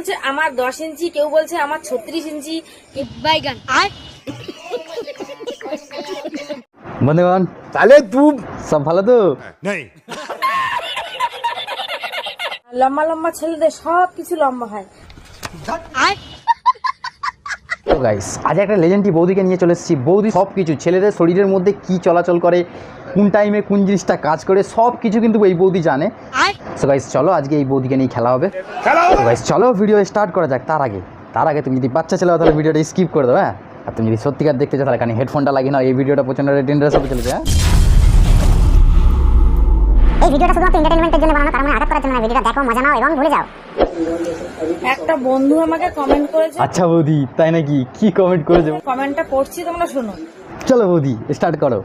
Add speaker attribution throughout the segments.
Speaker 1: বলছে আমার 10 ইঞ্চি, কেউ বলছে আমার 36 ইঞ্চি। বাইগান আর
Speaker 2: বন্ধুগণ তাহলে তুই সব ভালো তো
Speaker 3: नहीं
Speaker 1: লম্বা লম্বা ছেলেদের সব কিছু লম্বা হয়। আর
Speaker 2: তো গাইস আজ একটা লেজেন্ডি বৌদিকে নিয়ে চলে এসেছি। বৌদি সব কিছু ছেলেদের শরীরের মধ্যে কি চলাচল করে, কোন টাইমে কোন জিনিসটা কাজ করে, সব কিছু কিন্তু এই বৌদি জানে। সো গাইস চলো আজকে এই বৌদিকে নিয়ে খেলা হবে। তো গাইস চলো ভিডিও স্টার্ট করা যাক। তার আগে তুমি যদি বাচ্চা ছেলে হও তাহলে ভিডিওটা স্কিপ করে দাও। হ্যাঁ, আর তুমি যদি সত্যিকার দেখতে চাও তাহলে এখানে হেডফোনটা লাগিয়ে নাও। এই ভিডিওটা প্রচন্ড ডেঞ্জারাস হতে চলেছে। হ্যাঁ,
Speaker 4: এই ভিডিওটা শুধুমাত্র এন্টারটেইনমেন্টের জন্য বানানো, কারণ আঘাত করার জন্য না। ভিডিওটা দেখো, মজা নাও এবং ভুলে যাও।
Speaker 1: একটা বন্ধু আমাকে কমেন্ট করেছে।
Speaker 2: আচ্ছা বৌদি তাই নাকি? কি কমেন্ট করেছে?
Speaker 1: কমেন্টটা পড়ছি, তোমরা শোনো।
Speaker 2: চলো বৌদি স্টার্ট করো।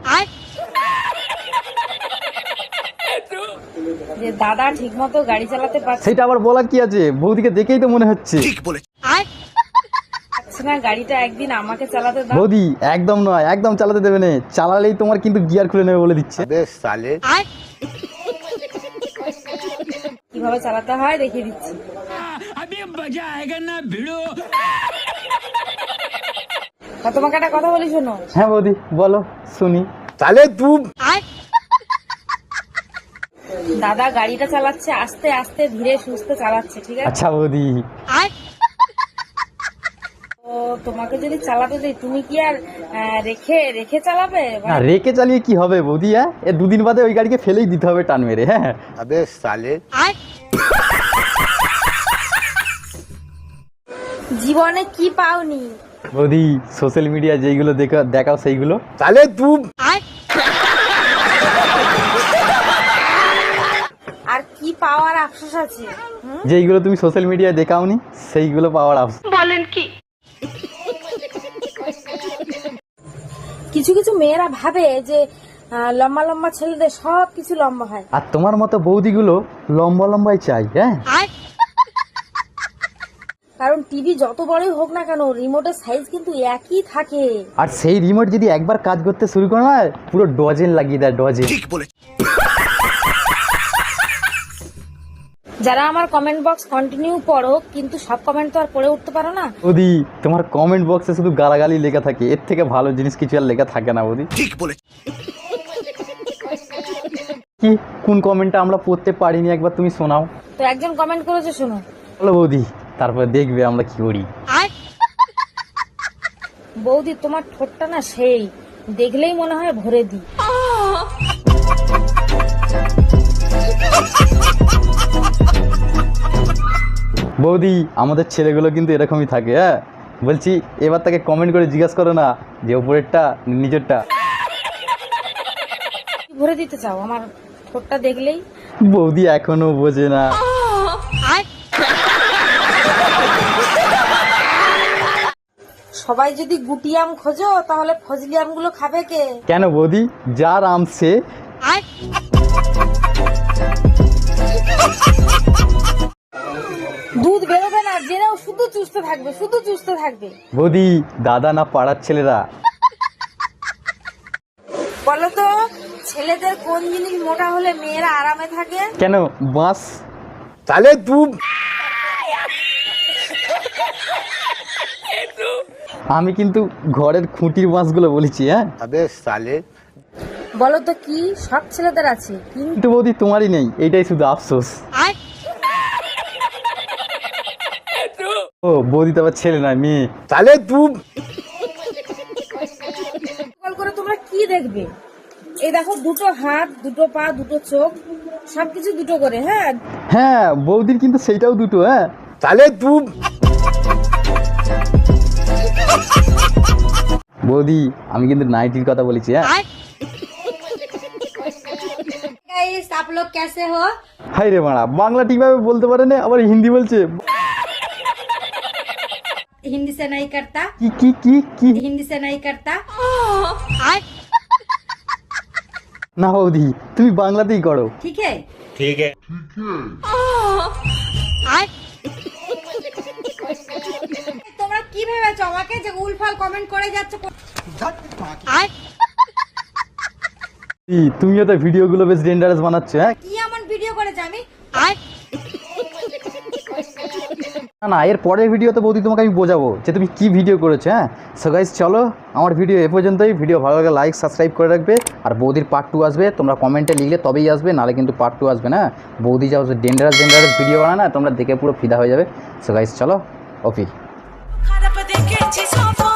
Speaker 1: যে দাদা ঠিকমতো গাড়ি চালাতে পারছে
Speaker 2: সেটা আবার বলার কি আছে? বৌদিকে দেখেই তো মনে হচ্ছে।
Speaker 1: না, গাড়িটা একদিন আমাকে চালাতে দাও।
Speaker 2: বৌদি একদম নয়, একদম চালাতে দেবে না। চালালেই তোমার কিন্তু গিয়ার খুলে নেবে বলে দিচ্ছে।
Speaker 1: কিভাবে চালাতে হয় দেখিয়ে দিচ্ছি। তা তোমাকে একটা কথা বলি, শোনো।
Speaker 2: হ্যাঁ বৌদি বলো, শুনি।
Speaker 3: साले तू
Speaker 1: দাদা গাড়িটা চালাচ্ছে আস্তে আস্তে, ধীরে সুস্থে চালাচ্ছে, ঠিক আছে?
Speaker 2: আচ্ছা বৌদি
Speaker 1: তো তোমাকে যদি চালাতে দিই, তুমি কি আর রেখে রেখে চালাবে?
Speaker 2: না, রেকে চালিয়ে কি হবে বৌদি? হ্যাঁ, এ দুদিন বাদে ওই গাড়িকে ফেলেই দিতে হবে টান মেরে। হ্যাঁ
Speaker 3: अबे साले
Speaker 1: জীবনে কি পাওনি?
Speaker 2: বৌদি সোশ্যাল মিডিয়া যেইগুলো দেখাও সেইগুলো।
Speaker 3: साले तू
Speaker 1: আর কি পাওয়ার আফসোস আছে?
Speaker 2: যেইগুলো তুমি সোশ্যাল মিডিয়ায় দেখাওনি সেইগুলো পাওয়ার আফসোস।
Speaker 1: বলেন কি? কিছু কিছু মেয়েরা ভাবে যে লম্বা লম্বা ছেলেদের সব কিছু লম্বা হয়।
Speaker 2: আর তোমার মতো বৌদিগুলো লম্বা লম্বাই চাই। হ্যাঁ,
Speaker 1: কারণ টিভি যত বড়ই হোক না কেন, রিমোটের সাইজ কিন্তু একই থাকে।
Speaker 2: আর সেই রিমোট যদি একবার কাজ করতে শুরু করে না, পুরো ডজেন লাগিয়ে দেয়, ডজেন।
Speaker 1: যারা আমার কমেন্ট বক্স কন্টিনিউ পড়ো, কিন্তু সব কমেন্ট তো আর পড়ে উঠতে পারো না।
Speaker 2: বৌদি তোমার কমেন্ট বক্সে শুধু গালাগালি লেখা থাকে, এর থেকে ভালো জিনিস কিছু আর লেখা থাকে না বৌদি। কি কোন কমেন্টটা আমরা পড়তে পারিনি একবার তুমি শোনাও।
Speaker 1: তো একজন কমেন্ট করেছে, শোনো।
Speaker 2: বলো বৌদি, তারপরে দেখবে আমরা কি করি।
Speaker 1: বৌদি তোমার ঠোঁটটা না সেই, দেখলেই মনে হয় ভরে দিই।
Speaker 2: বৌদি আমাদের ছেলেগুলো কিন্তু এরকমই থাকে। হ্যাঁ বলছি, এবার তাকে কমেন্ট করে জিজ্ঞাসা করো না যে ওপরেরটা নিজেরটা।
Speaker 1: ভরে দিতে চাও আমার ঠোঁটটা দেখলেই?
Speaker 2: বৌদি এখনো বোঝে না।
Speaker 1: সবাই যদি গুটি আম খোঁজো, তাহলে ফজলি আমগুলো খাবে কে?
Speaker 2: কেন বৌদি? যার আম সে।
Speaker 1: দুধ বেরোবে না জেনেও শুধু চুষতে থাকবে, শুধু চুষতে থাকবে।
Speaker 2: বৌদি দাদা না পাড়ার ছেলেরা।
Speaker 1: বলো তো, ছেলেদের কোন জিনিস মোটা হলে মেয়েরা আরামে থাকে?
Speaker 2: কেন? বাঁশ।
Speaker 3: साले तू
Speaker 2: আমি কিন্তু ঘরের খুঁটির বাঁশগুলো বলেছি। হ্যাঁ
Speaker 3: अबे साले
Speaker 1: বলো তো কি সব ছেলেদের আছে, কিন্তু
Speaker 2: কিন্তু বৌদি তোমারই নেই, এইটাই শুধু আফসোস। ও বৌদি তো আবার ছেলে নয়, মেয়ে।
Speaker 3: साले तू
Speaker 1: কল করে তোমরা কি দেখবে? এই দেখো, দুটো হাত, দুটো পা, দুটো চোখ, সবকিছু দুটো করে। হ্যাঁ,
Speaker 2: হ্যাঁ বৌদির কিন্তু সেইটাও দুটো। হ্যাঁ
Speaker 3: साले तू
Speaker 2: বৌদি আমি কিন্তু নাইটির কথা বলেছি। হ্যাঁ
Speaker 4: गाइस आप लोग कैसे हो?
Speaker 2: হাই রে মারা, বাংলা ঠিকভাবে বলতে পারে না, আবার হিন্দি বলছে।
Speaker 4: हिंदी से नहीं करता,
Speaker 2: কি কি কি কি
Speaker 4: हिंदी से नहीं करता।
Speaker 2: না বৌদি তুমি বাংলাতেই করো।
Speaker 4: ठीक है
Speaker 3: ठीक है
Speaker 4: তোমরা কি ভেবেছো আমাকে যে উলফাল কমেন্ট করে যাচ্ছ?
Speaker 2: তুমিও তো ভিডিওগুলো বেশ ডেঞ্জারাস বানাচ্ছ। হ্যাঁ
Speaker 4: কি এমন ভিডিও করেছে আমি?
Speaker 2: না না, এর পরের ভিডিওতে বৌদি তোমাকে আমি বোঝাবো যে তুমি কি ভিডিও করেছো। হ্যাঁ, সো গাইস চলো, আমার ভিডিও এ পর্যন্তই। ভিডিও ভালো লাগে লাইক সাবস্ক্রাইব করে রাখবে। আর বৌদির পার্ট 2 আসবে, তোমরা কমেন্টে লিখলে তবেই আসবে, নাহলে কিন্তু পার্ট 2 আসবে না। বৌদি যাও ডেঞ্জারাস ভিডিও বানায় না, তোমরা দেখে পুরো ফিদা হয়ে যাবে। সো গাইস চলো, ওপি।
Speaker 5: খারাপ দেখেছি সব